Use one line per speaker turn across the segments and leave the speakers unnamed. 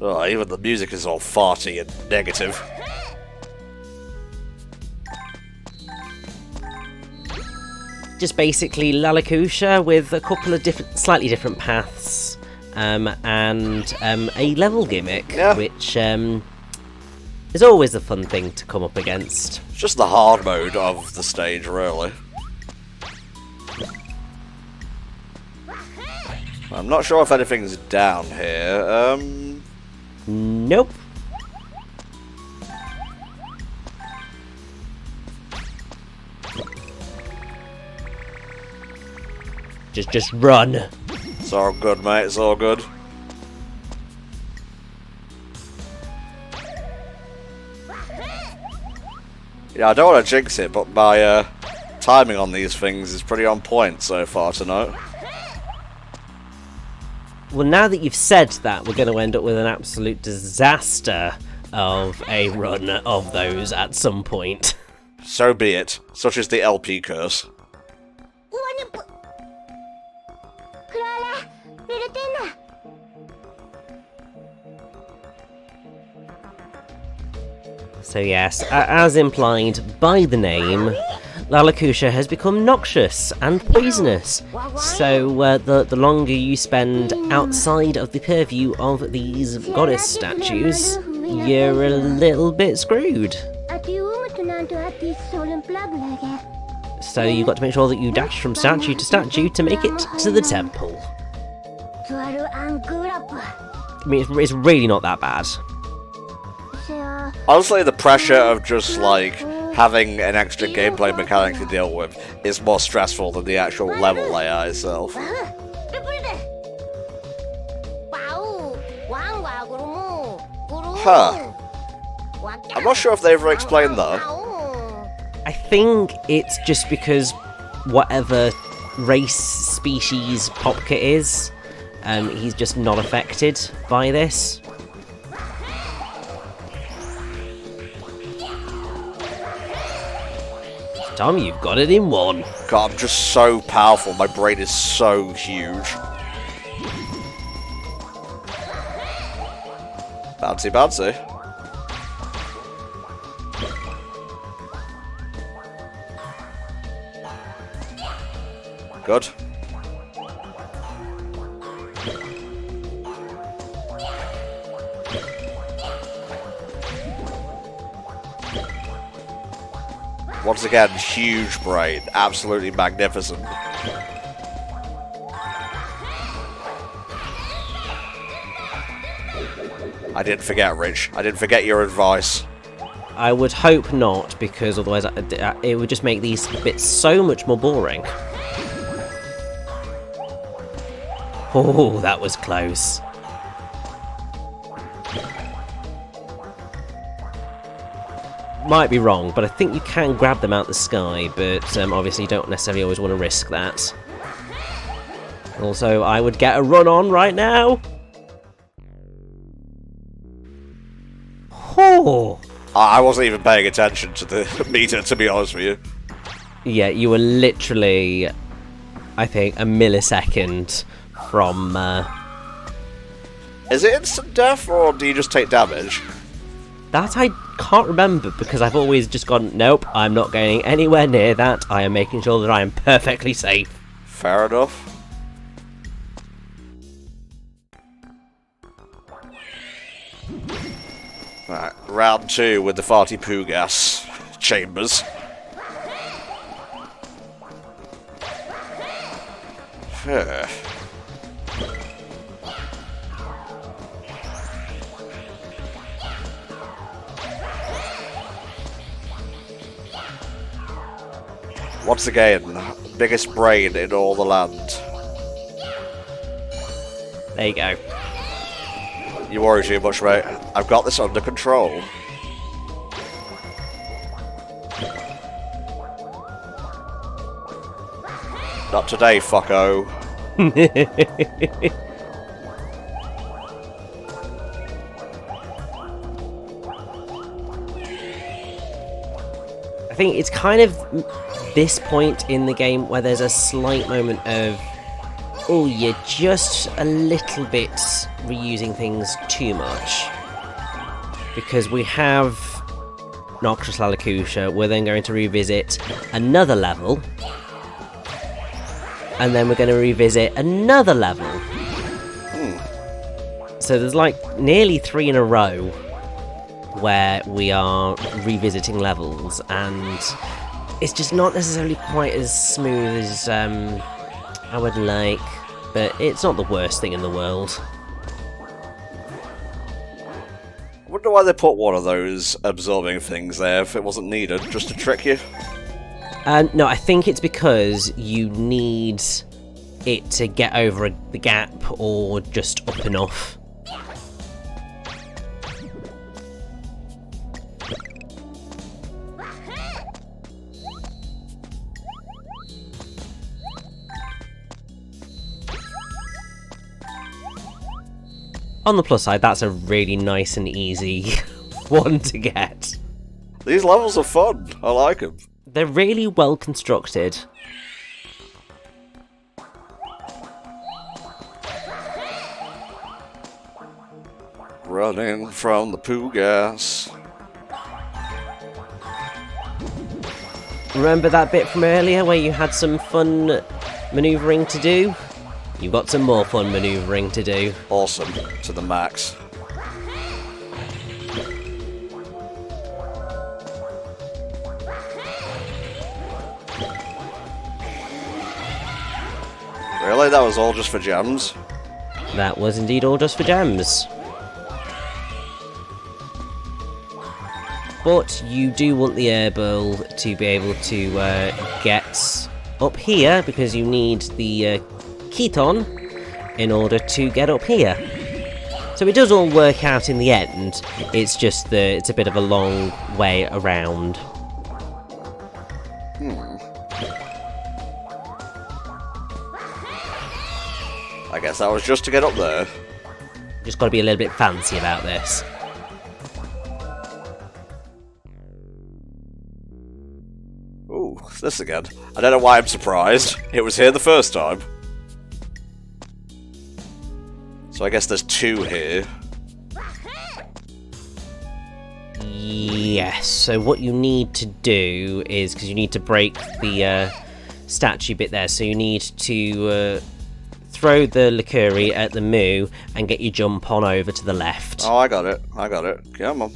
Oh, even the music is all farty and negative.
Just basically Lalakusha with a couple of slightly different paths, and a level gimmick, which is always a fun thing to come up against.
It's just the hard mode of the stage, really. I'm not sure if anything's down here.
Nope. Just run.
It's all good, mate. It's all good. Yeah, I don't want to jinx it, but my timing on these things is pretty on point so far tonight.
Well, now that you've said that, we're going to end up with an absolute disaster of a run of those at some point.
So be it. Such is the LP curse.
So yes, as implied by the name, Lalakusha has become noxious and poisonous. So the longer you spend outside of the purview of these goddess statues, you're a little bit screwed. So you've got to make sure that you dash from statue to statue to make it to the temple. I mean, it's really not that bad.
Honestly, the pressure of just, like, having an extra gameplay mechanic to deal with is more stressful than the actual level layout itself. Huh. I'm not sure if they ever explained that.
I think it's just because whatever race, species Popka is, he's just not affected by this. Tom, you've got it in one.
God, I'm just so powerful. My brain is so huge. Bouncy, bouncy. Good. Once again, huge brain. Absolutely magnificent. I didn't forget, Rich. I didn't forget your advice.
I would hope not, because otherwise it would just make these bits so much more boring. Oh, that was close. Might be wrong, but I think you can grab them out the sky, but obviously you don't necessarily always want to risk that. Also, I would get a run on right now. Oh!
I wasn't even paying attention to the meter, to be honest with you.
Yeah, you were literally, I think, a millisecond from...
Is it instant death, or do you just take damage?
That I can't remember, because I've always just gone, nope, I'm not going anywhere near that. I am making sure that I am perfectly safe.
Fair enough. Right, round 2 with the farty poo gas chambers. Once again, biggest brain in all the land.
There you go.
You worry too much, mate. I've got this under control. Not today, fucko.
I think it's kind of this point in the game where there's a slight moment of Oh, you're just a little bit reusing things too much. Because we have Noxious Lalakusha, we're then going to revisit another level. And then we're going to revisit another level. So there's like nearly 3 in a row where we are revisiting levels, and it's just not necessarily quite as smooth as I would like, but it's not the worst thing in the world.
I wonder why they put one of those absorbing things there if it wasn't needed, just to trick you.
No, I think it's because you need it to get over the gap or just up enough. On the plus side, that's a really nice and easy one to get.
These levels are fun. I like them.
They're really well constructed.
Running from the poo gas.
Remember that bit from earlier where you had some fun manoeuvring to do? You've got some more fun manoeuvring to do.
Awesome. To the max. Really? That was all just for gems?
That was indeed all just for gems. But you do want the airbowl to be able to get up here, because you need the Keton in order to get up here. So it does all work out in the end, it's just that it's a bit of a long way around.
I guess that was just to get up there.
Just got to be a little bit fancy about this.
Ooh, this again. I don't know why I'm surprised. It was here the first time. So I guess there's 2 here.
Yes, so what you need to do is, because you need to break the statue bit there, so you need to throw the Likuri at the Moo and get your jump on over to the left.
Oh, I got it. I got it. Come on.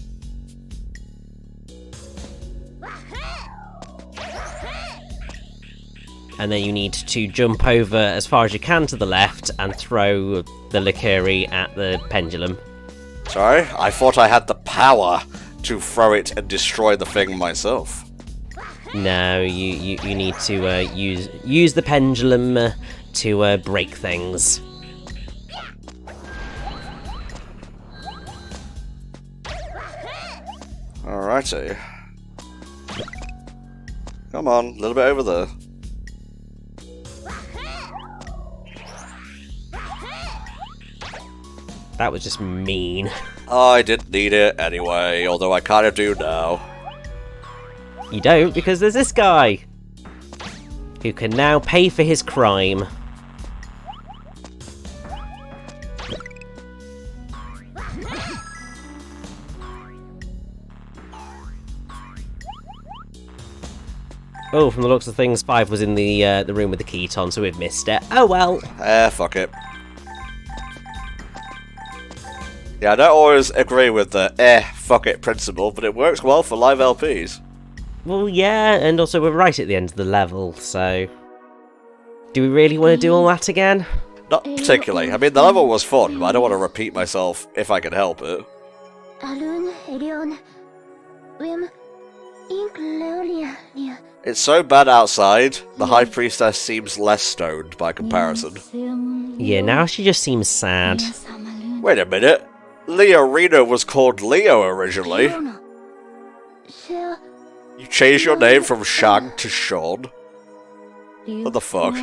And then you need to jump over as far as you can to the left and throw the Likuri at the pendulum.
Sorry? I thought I had the power to throw it and destroy the thing myself.
No, you need to use the pendulum to break things.
Alrighty. Come on, a little bit over there.
That was just mean.
I didn't need it anyway, although I kind of do now.
You don't, because there's this guy who can now pay for his crime. Oh, from the looks of things, 5 was in the room with the Keton, so we've missed it. Oh well.
Fuck it. Yeah, I don't always agree with the fuck it principle, but it works well for live LPs.
Well, yeah, and also we're right at the end of the level, so... Do we really want to do all that again?
Not particularly. I mean, the level was fun, but I don't want to repeat myself if I can help it. It's so bad outside, the High Priestess seems less stoned by comparison.
Yeah, now she just seems sad.
Wait a minute. Leorina was called Leo originally. You changed your name from Shang to Sean? What the fuck?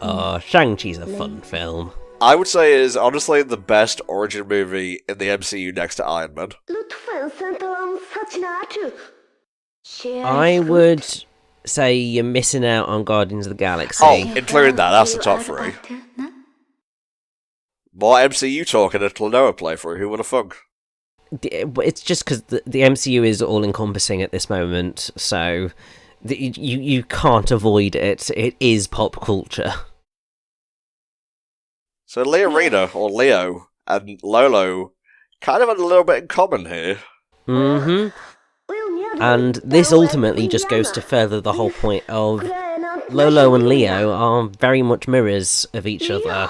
Oh, Shang-Chi's a fun film.
I would say it is honestly the best origin movie in the MCU next to Iron Man.
I would say you're missing out on Guardians of the Galaxy.
Oh, including that, that's the top 3. More MCU talk in a Klonoa playthrough, who would have thunk?
It's just because the MCU is all-encompassing at this moment, so you can't avoid it. It is pop culture.
So Leorina, or Leo, and Lolo kind of had a little bit in common here.
Mm-hmm. And this ultimately just goes to further the whole point of Lolo and Leo are very much mirrors of each other.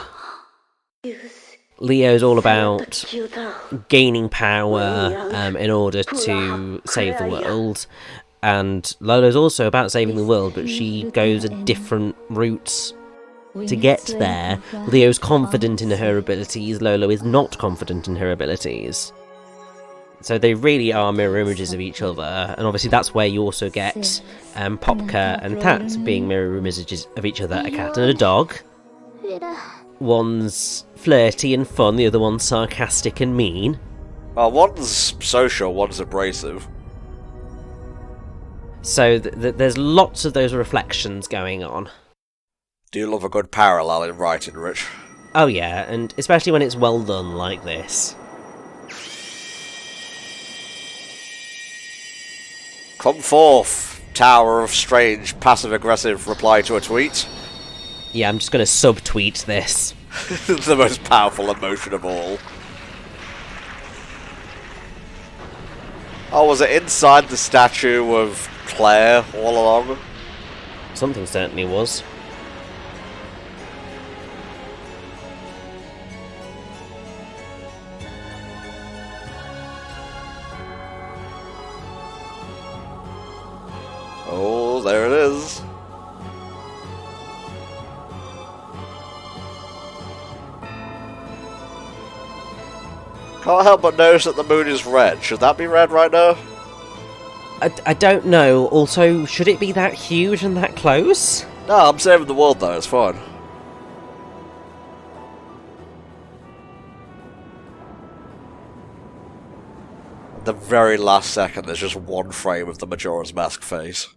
Leo's all about gaining power in order to save the world, and Lolo's also about saving the world, but she goes a different route to get there. Leo's confident in her abilities, Lolo is not confident in her abilities. So they really are mirror images of each other, and obviously that's where you also get Popka and Tat being mirror images of each other, a cat and a dog. One's flirty and fun, the other one's sarcastic and mean.
Well, one's social, one's abrasive.
So there's lots of those reflections going on.
Do you love a good parallel in writing, Rich?
Oh yeah, and especially when it's well done like this.
Come forth, Tower of Strange, passive-aggressive reply to a tweet.
Yeah, I'm just going to subtweet this.
The most powerful emotion of all. Oh, was it inside the statue of Claire all along?
Something certainly was.
Oh, there it is. Can't help but notice that the moon is red. Should that be red right now?
I don't know. Also, should it be that huge and that close?
No, I'm saving the world though, it's fine. At the very last second, there's just one frame of the Majora's Mask face.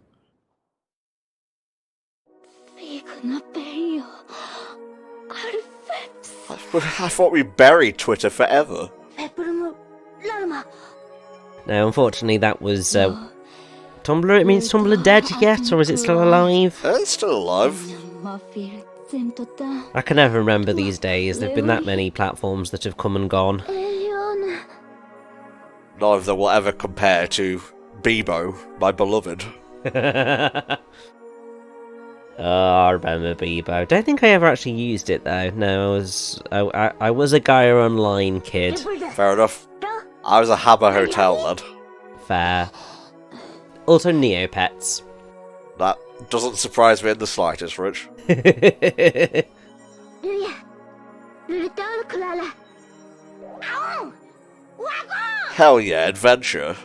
I thought we buried Twitter forever.
No, unfortunately that was Tumblr. It means Tumblr dead yet, or is it still alive?
It's still alive.
I can never remember these days. There've been that many platforms that have come and gone.
None of them will ever compare to Bebo, my beloved.
Oh, I remember Bebo. Don't think I ever actually used it though. No, I was a Gaia Online kid.
Fair enough. I was a Hammer Hotel lad.
Fair. Also Neopets.
That doesn't surprise me in the slightest, Rich. Hell yeah, adventure.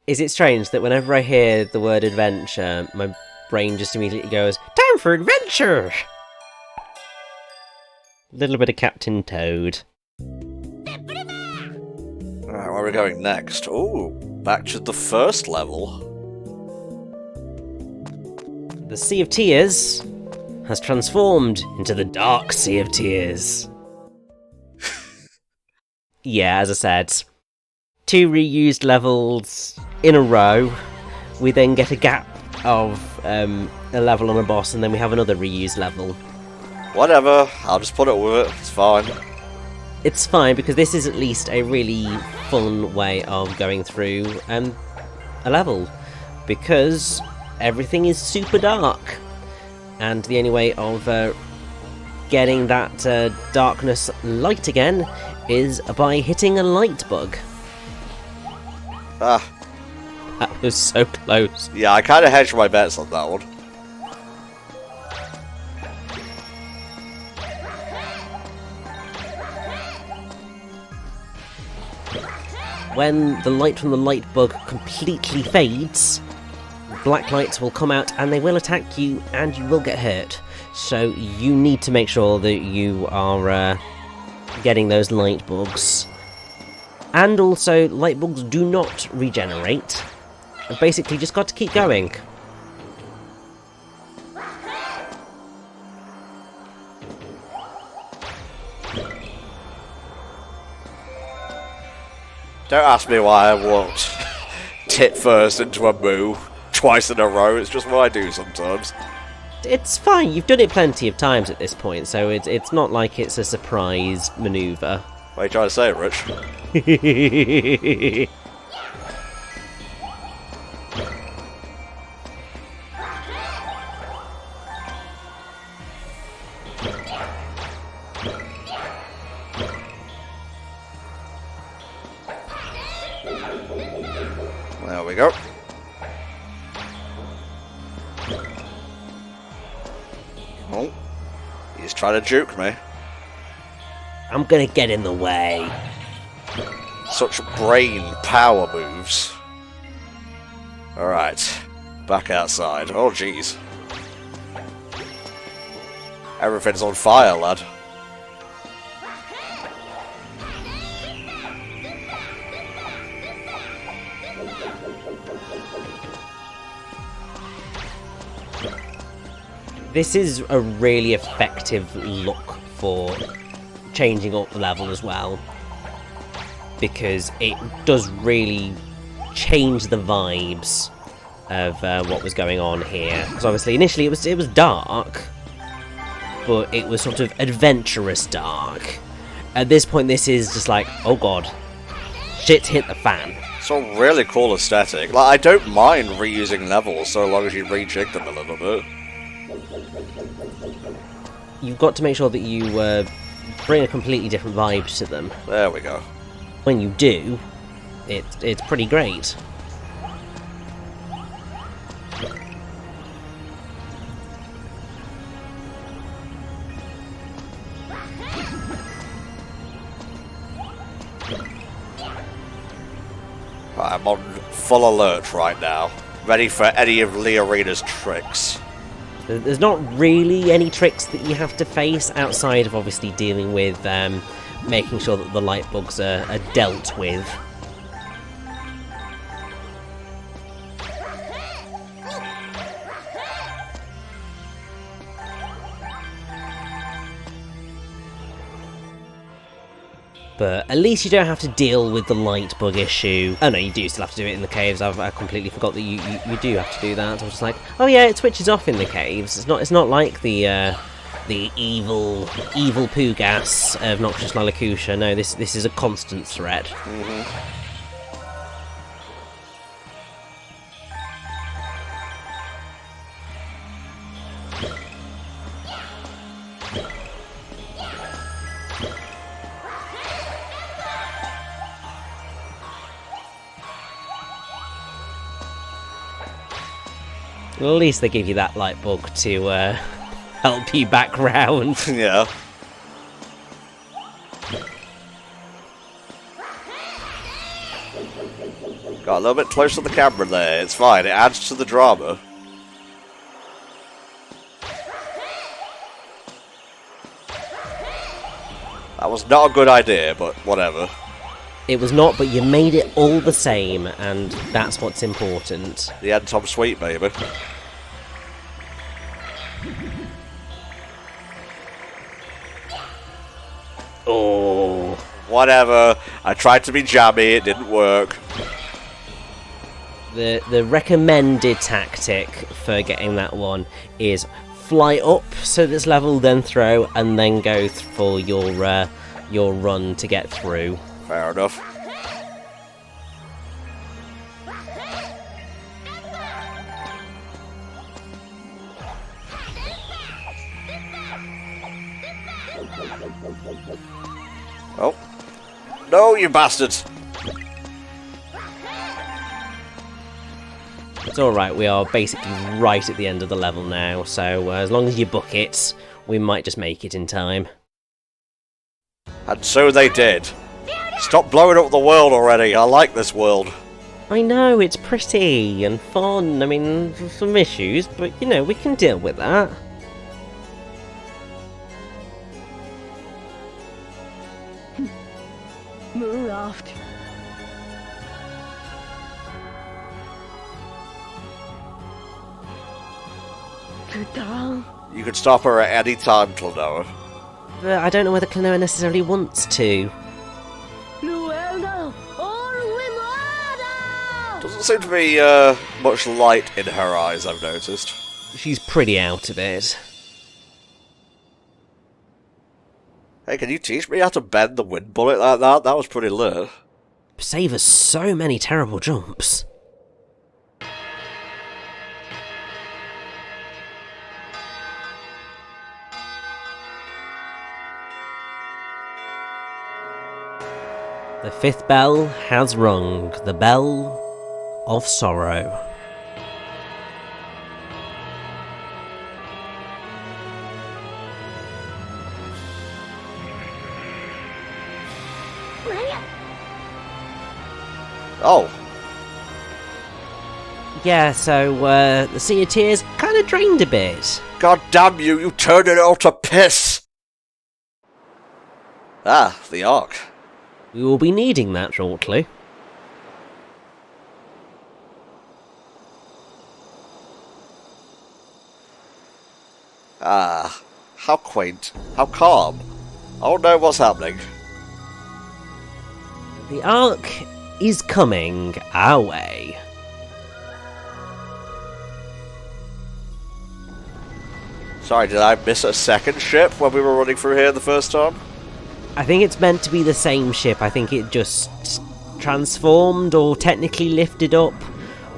Is it strange that whenever I hear the word adventure, my brain just immediately goes, "Time for adventure!" A little bit of Captain Toad.
Alright, where are we going next? Ooh, back to the first level.
The Sea of Tears has transformed into the Dark Sea of Tears. Yeah, as I said, 2 reused levels in a row. We then get a gap of a level on a boss, and then we have another reused level.
Whatever, I'll just put it with it, it's fine.
It's fine, because this is at least a really fun way of going through a level, because everything is super dark, and the only way of getting that darkness light again is by hitting a light bug.
Ah.
That was so close.
Yeah, I kind of hedged my bets on that one.
When the light from the light bug completely fades, black lights will come out and they will attack you and you will get hurt. So you need to make sure that you are getting those light bugs. And also, light bugs do not regenerate. I've basically just got to keep going.
Don't ask me why I walked tit first into a moo twice in a row. It's just what I do sometimes.
It's fine. You've done it plenty of times at this point, so it's not like it's a surprise maneuver.
What are you trying to say, Rich? There we go. Oh, he's trying to juke me.
I'm gonna get in the way.
Such brain power moves. Alright, back outside. Oh, jeez. Everything's on fire, lad.
This is a really effective look for changing up the level as well, because it does really change the vibes of what was going on here. Because obviously initially it was dark, but it was sort of adventurous dark. At this point this is just like, oh god, shit's hit the fan.
It's a really cool aesthetic. Like, I don't mind reusing levels so long as you rejig them a little bit.
You've got to make sure that you bring a completely different vibe to them.
There we go.
When you do, it's pretty great.
I'm on full alert right now, ready for any of Leorina's tricks.
There's not really any tricks that you have to face outside of obviously dealing with making sure that the light bugs are dealt with. But at least you don't have to deal with the light bug issue. Oh no, you do still have to do it in the caves. I completely forgot that you do have to do that. I was just like, oh yeah, it switches off in the caves. It's not like the evil poo gas of Noxious Lalakusha. No, this is a constant threat.
Mm-hmm.
Well, at least they give you that light bug to help you back round.
Yeah. Got a little bit close to the camera there. It's fine. It adds to the drama. That was not a good idea, but whatever.
It was not, but you made it all the same, and that's what's important.
The end Tom Sweet, baby.
Oh.
Whatever. I tried to be jammy, it didn't work.
The recommended tactic for getting that one is fly up so this level, then throw, and then go for your run to get through.
Fair enough. Oh. No, you bastards!
It's alright, we are basically right at the end of the level now, so as long as you book it, we might just make it in time.
And so they did. Stop blowing up the world already. I like this world.
I know, it's pretty and fun. I mean, some issues, but you know, we can deal with that.
Move.
You can stop her at any time, Klonoa.
But I don't know whether Klonoa necessarily wants to.
Doesn't seem to be much light in her eyes, I've noticed.
She's pretty out of it.
Hey, can you teach me how to bend the wind bullet like that? That was pretty lit.
Save us so many terrible jumps. The fifth bell has rung, the bell of sorrow.
Oh.
Yeah, so the Sea of Tears kind of drained a bit.
God damn you, you turned it all to piss! Ah, the Ark.
We will be needing that shortly.
Ah, how quaint. How calm. I don't know what's happening.
The Ark is coming our way.
Sorry, did I miss a second ship when we were running through here the first time?
I think it's meant to be the same ship. I think it just transformed or technically lifted up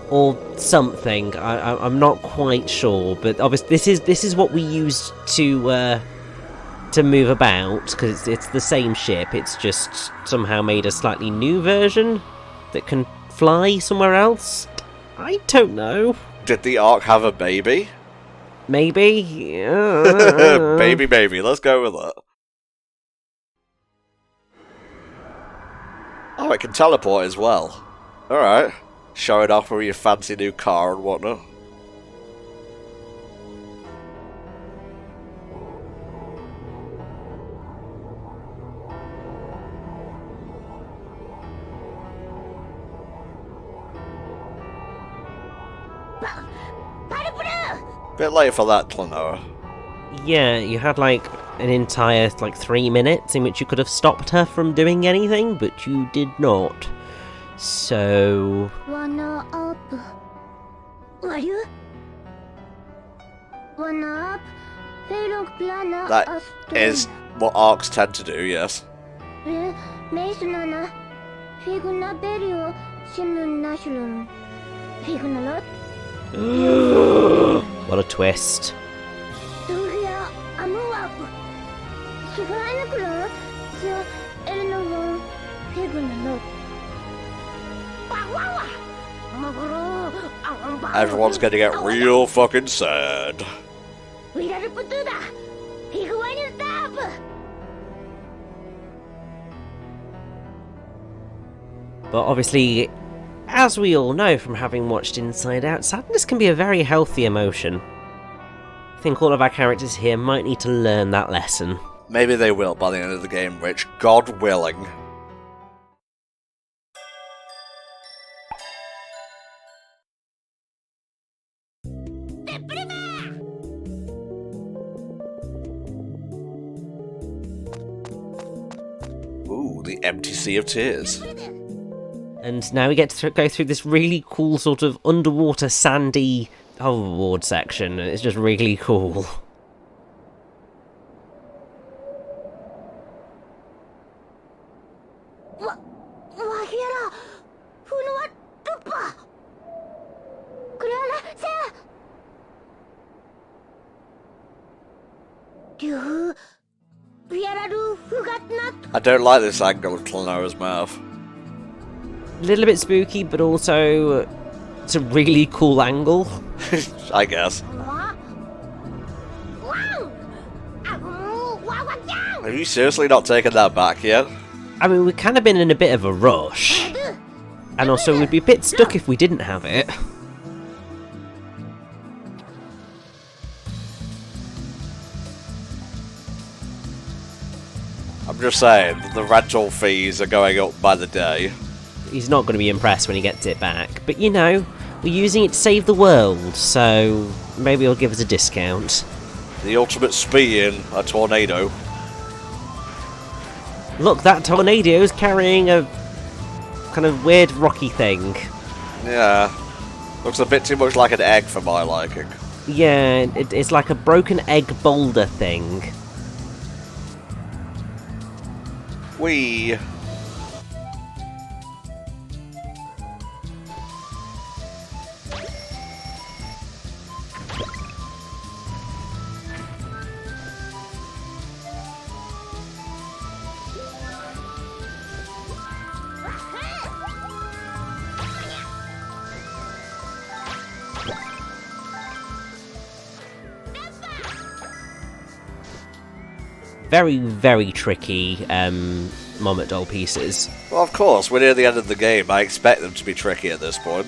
or something. I'm not quite sure, but obviously this is what we used to move about, because it's the same ship. It's just somehow made a slightly new version that can fly somewhere else. I don't know.
Did the Ark have a baby?
Maybe.
Baby, let's go with that. Oh, it can teleport as well. Alright. Show it off with your fancy new car and whatnot. Bit late for that, Klonoa.
Yeah, you had like an entire 3 minutes in which you could have stopped her from doing anything, but you did not. So...
That is what Arks tend to do, yes.
What a twist.
Everyone's gonna get real fucking sad.
But obviously, as we all know from having watched Inside Out, sadness can be a very healthy emotion. I think all of our characters here might need to learn that lesson.
Maybe they will by the end of the game, Rich. God willing. Ooh, the empty Sea of Tears.
And now we get to go through this really cool sort of underwater sandy hoverboard section, and it's just really cool.
I don't like this angle of Klonoa's mouth.
A little bit spooky, but also it's a really cool angle.
I guess. Have you seriously not taken that back yet?
I mean, we've kind of been in a bit of a rush. And also, we'd be a bit stuck if we didn't have it.
I'm just saying, the rental fees are going up by the day.
He's not going to be impressed when he gets it back. But you know, We're using it to save the world, so maybe it'll give us a discount.
The ultimate spee in a tornado.
Look, that tornado's carrying a kind of weird rocky thing.
Yeah. Looks a bit too much like an egg for my liking.
Yeah, it's like a broken egg boulder thing.
Whee!
Very, very tricky Mommet doll pieces.
Well, of course, we're near the end of the game. I expect them to be tricky at this point.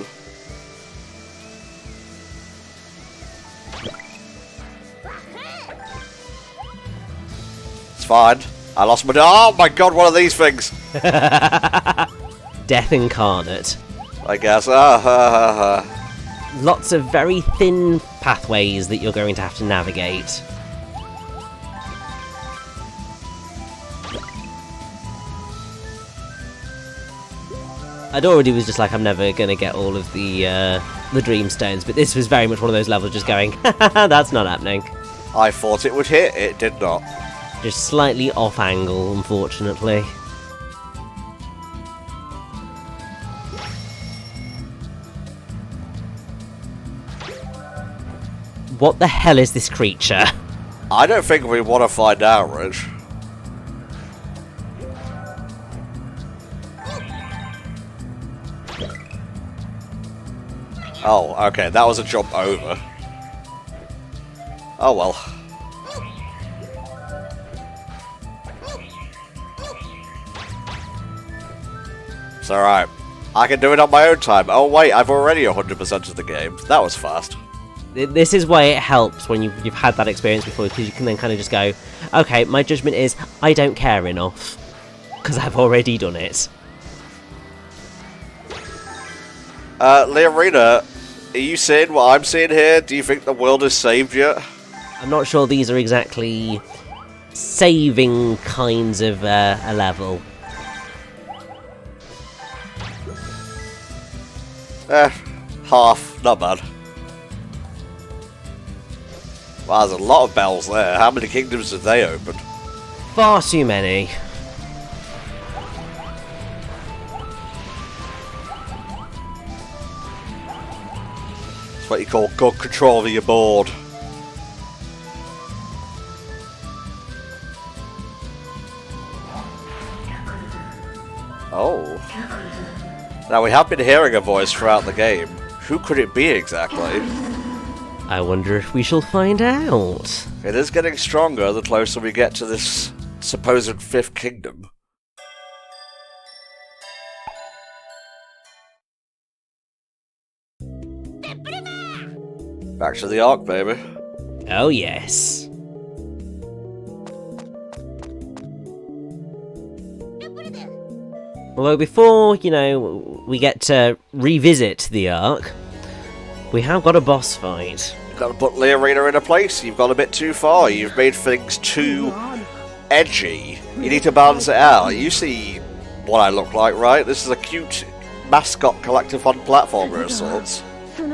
It's fine. I lost my... Oh my god, what are these things?
Death incarnate.
I guess.
Lots of very thin pathways that you're going to have to navigate. I'd already was just like, I'm never gonna get all of the dream stones, but this was very much one of those levels just going, that's not happening.
I thought it would hit, it did not.
Just slightly off angle, unfortunately. What the hell is this creature?
I don't think we want to find out, Rich. Oh, okay, that was a jump over. Oh well. It's alright. I can do it on my own time. Oh wait, I've already 100% of the game. That was fast.
This is why it helps when you've had that experience before, because you can then kind of just go, okay, my judgment is, I don't care enough, because I've already done it.
Leorina, are you seeing what I'm seeing here? Do you think the world is saved yet?
I'm not sure these are exactly saving kinds of a level.
Half. Not bad. Wow, there's a lot of bells there. How many kingdoms have they opened?
Far too many.
It's what you call good control of your board. Oh. Now, we have been hearing a voice throughout the game. Who could it be exactly?
I wonder if we shall find out.
It is getting stronger the closer we get to this supposed fifth kingdom. Back to the Ark, baby.
Oh yes. Although before, you know, we get to revisit the Ark, we have got a boss fight.
You've got to put Leorina in a place. You've gone a bit too far. You've made things too edgy. You need to balance it out. You see what I look like, right? This is a cute mascot collectathon platformer of sorts.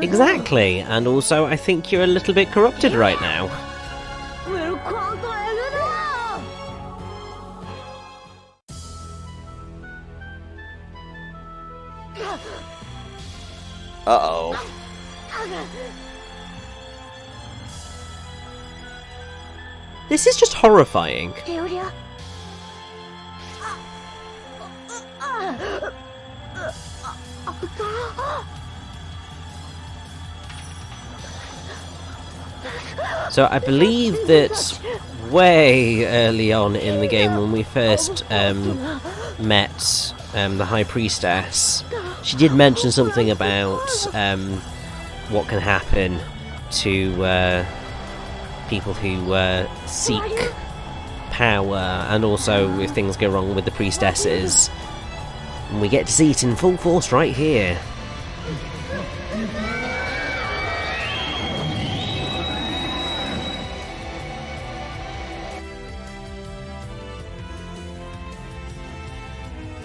Exactly, and also I think you're a little bit corrupted right now.
Uh-oh.
This is just horrifying. So I believe that way early on in the game when we first met the High Priestess, she did mention something about what can happen to people who seek power, and also if things go wrong with the priestesses. And we get to see it in full force right here.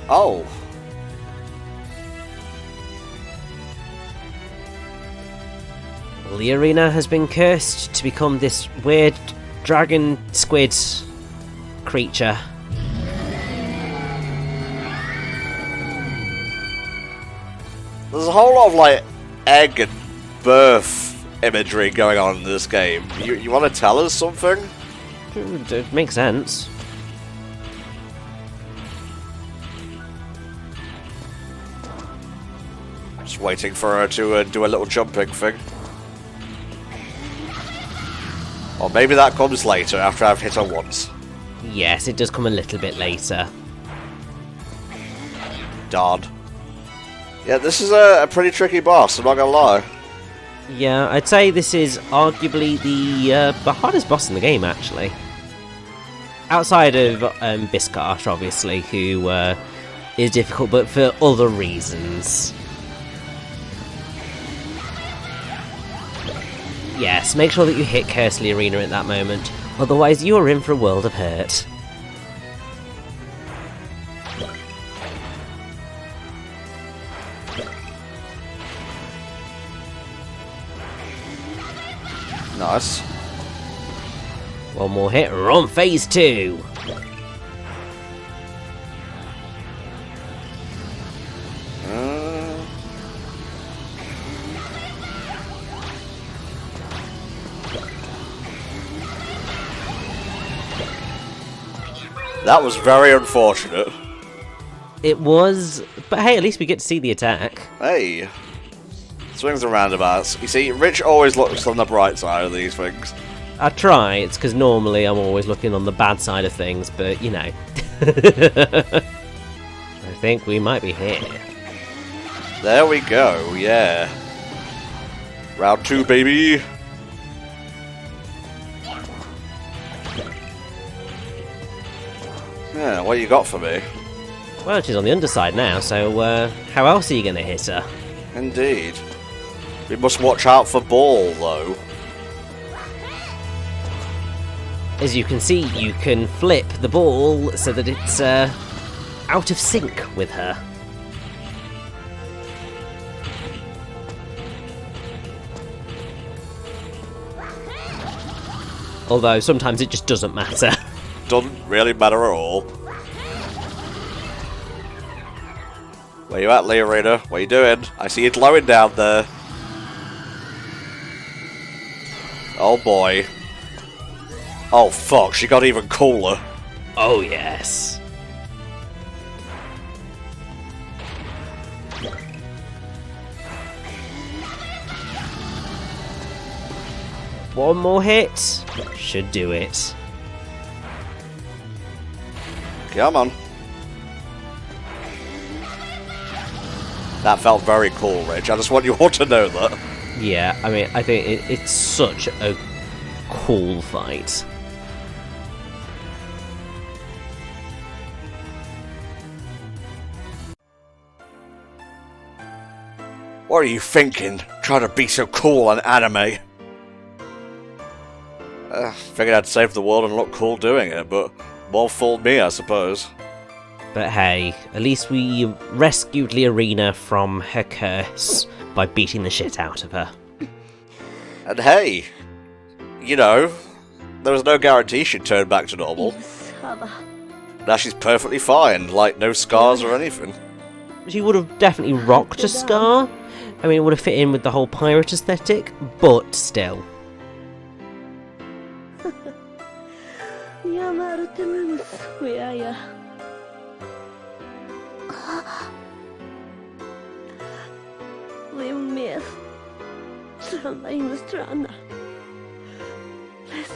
Oh.
The arena has been cursed to become this weird dragon squid creature.
There's a whole lot of, like, egg and birth imagery going on in this game. You want to tell us something?
It makes sense.
Just waiting for her to do a little jumping thing. Or maybe that comes later, after I've hit her once.
Yes, it does come a little bit later.
Darn. Yeah, this is a pretty tricky boss, I'm not gonna lie.
Yeah, I'd say this is arguably the hardest boss in the game, actually. Outside of Biscarsh, obviously, who is difficult, but for other reasons. Yes, make sure that you hit Curse-ly Arena at that moment, otherwise you're in for a world of hurt.
Nice.
One more hit, we're on phase 2!
That was very unfortunate.
It was, but hey, at least we get to see the attack.
Hey. Swings and roundabouts. You see, Rich always looks on the bright side of these things.
I try, it's because normally I'm always looking on the bad side of things, but you know. I think we might be here.
There we go, yeah. Round 2, baby. Yeah, what you got for me?
Well, she's on the underside now, so how else are you going to hit her?
Indeed. We must watch out for Ball, though.
As you can see, you can flip the ball so that it's out of sync with her. Although sometimes it just doesn't matter.
Doesn't really matter at all. Where you at, Leorina? What are you doing? I see it glowing down there. Oh boy. Oh fuck, she got even cooler.
Oh yes. One more hit should do it.
Come on. That felt very cool, Rich. I just want you all to know that.
Yeah, I mean, I think it's such a cool fight.
What are you thinking? Trying to be so cool on anime? Figured I'd save the world and look cool doing it, but more fooled me, I suppose.
But hey, at least we rescued Leorina from her curse by beating the shit out of her.
And hey, you know, there was no guarantee she'd turn back to normal. Now she's perfectly fine, like no scars or anything.
She would have definitely rocked a scar. I mean, it would have fit in with the whole pirate aesthetic, but still.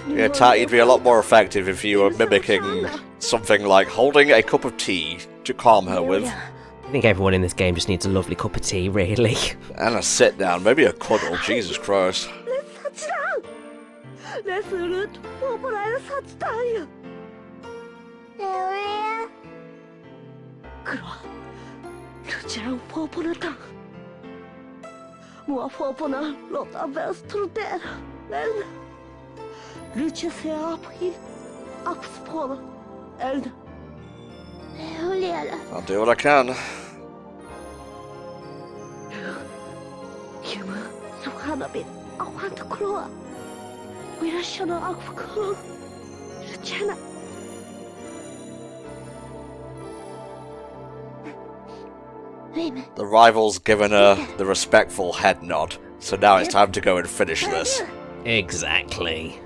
Yeah, Tat, you'd be a lot more effective if you were mimicking something like holding a cup of tea to calm her with.
I think everyone in this game just needs a lovely cup of tea, really.
And a sit down, maybe a cuddle, Jesus Christ. I'll do what I can. The rival's given her the respectful head nod, so now it's time to go and finish this.
Exactly.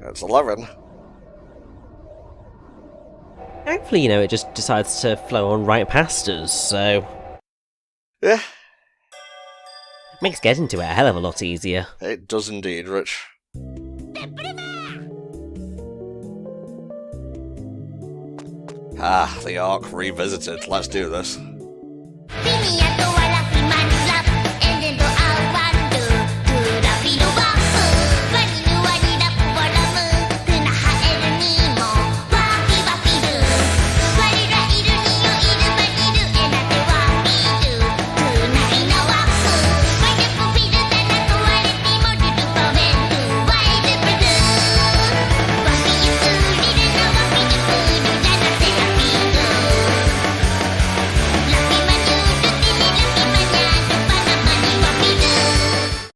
It's 11.
Thankfully, you know, it just decides to flow on right past us, so...
Yeah,
Makes getting to it a hell of a lot easier.
it does indeed, Rich. Ah, the Ark revisited. Let's do this.